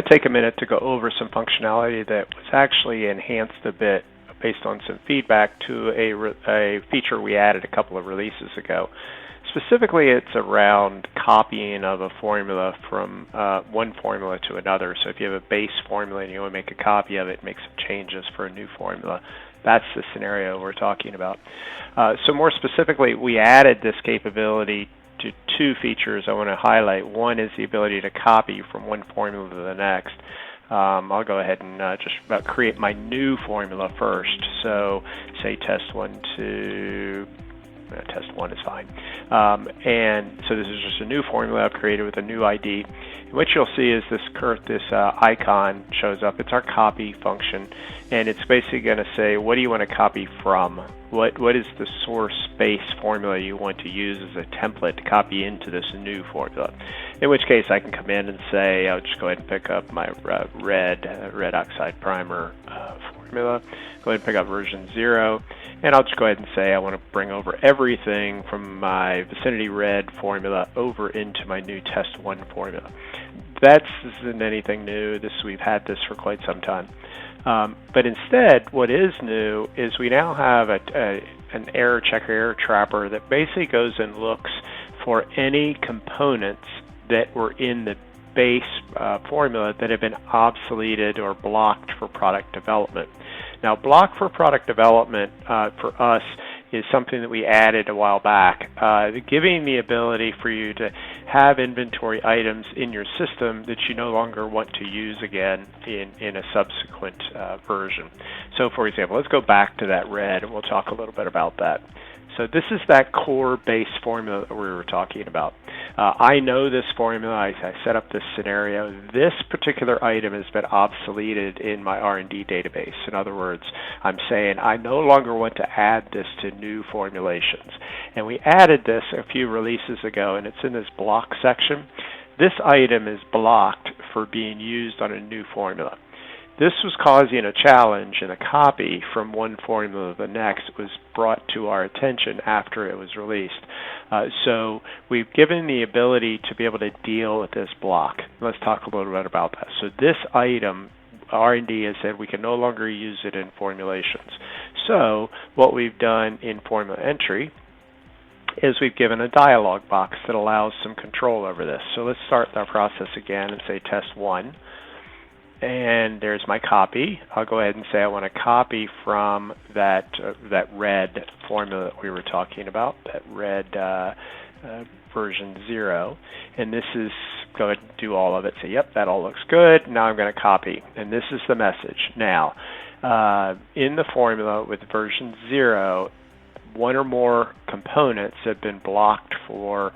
going to take a minute to go over some functionality that was actually enhanced a bit based on some feedback to a feature we added a couple of releases ago. Specifically, it's around copying of a formula from one formula to another. So if you have a base formula and you want to make a copy of it, make some changes for a new formula. That's the scenario we're talking about. So more specifically, we added this capability to two features I want to highlight. One is the ability to copy from one formula to the next. I'll go ahead and just create my new formula first. So say test 1 to test 1 is fine. And so this is just a new formula I've created with a new ID. And what you'll see is this icon shows up. It's our copy function, and it's basically going to say, what do you want to copy from? What is the source base formula you want to use as a template to copy into this new formula? In which case I can come in and say, I'll just go ahead and pick up my red oxide primer formula, go ahead and pick up version 0, and I'll just go ahead and say I want to bring over everything from my Vicinity Red formula over into my new Test 1 formula. This isn't anything new. We've had this for quite some time. But instead, what is new is we now have an error checker, error trapper that basically goes and looks for any components that were in the base formula that have been obsoleted or blocked for product development. Now, block for product development for us is something that we added a while back, giving the ability for you to have inventory items in your system that you no longer want to use again in a subsequent version. So for example, let's go back to that red and we'll talk a little bit about that. So this is that core base formula that we were talking about. I know this formula. I set up this scenario. This particular item has been obsoleted in my R&D database. In other words, I'm saying I no longer want to add this to new formulations. And we added this a few releases ago, and it's in this block section. This item is blocked for being used on a new formula. This was causing a challenge, and a copy from one formula to the next was brought to our attention after it was released. So we've given the ability to be able to deal with this block. Let's talk a little bit about that. So this item, R&D has said we can no longer use it in formulations. So what we've done in formula entry is we've given a dialog box that allows some control over this. So let's start our process again and say test 1. And there's my copy. I'll go ahead and say I want to copy from that red formula that we were talking about, that red version 0. And this is, go ahead and do all of it. Say, yep, that all looks good. Now I'm going to copy. And this is the message. Now, in the formula with version 0, one or more components have been blocked for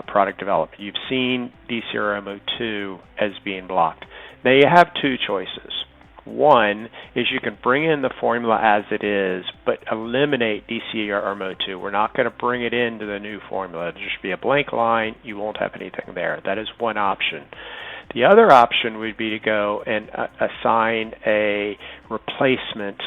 product development. You've seen DCRMO2 as being blocked. Now you have two choices. One is you can bring in the formula as it is, but eliminate DCRMO2. We're not going to bring it into the new formula. It'll just be a blank line. You won't have anything there. That is one option. The other option would be to go and assign a replacement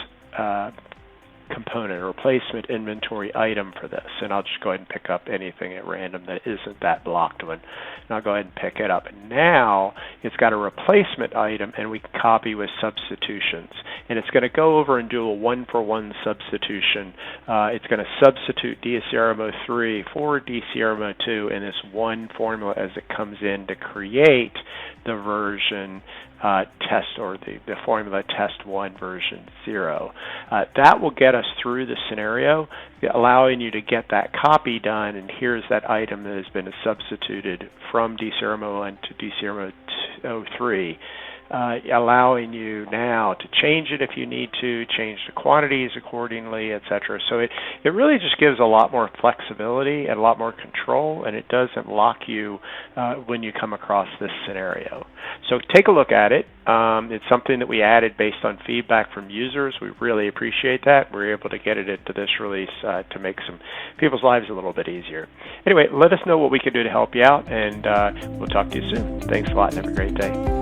component, a replacement inventory item for this. And I'll just go ahead and pick up anything at random that isn't that blocked one. And I'll go ahead and pick it up. And now it's got a replacement item, and we can copy with substitutions. And it's going to go over and do a one-for-one substitution. It's going to substitute DCRMO3 for DCRMO2 in this one formula as it comes in to create the version test, or the formula test 1 version 0. That will get us through the scenario, allowing you to get that copy done, and here's that item that has been substituted from DCRMO1 to DCRMO3. Allowing you now to change it if you need to, change the quantities accordingly, etc. So it really just gives a lot more flexibility and a lot more control, and it doesn't lock you when you come across this scenario. So take a look at it. It's something that we added based on feedback from users. We really appreciate that. We're able to get it into this release to make some people's lives a little bit easier. Anyway, let us know what we can do to help you out, and we'll talk to you soon. Thanks a lot, and have a great day.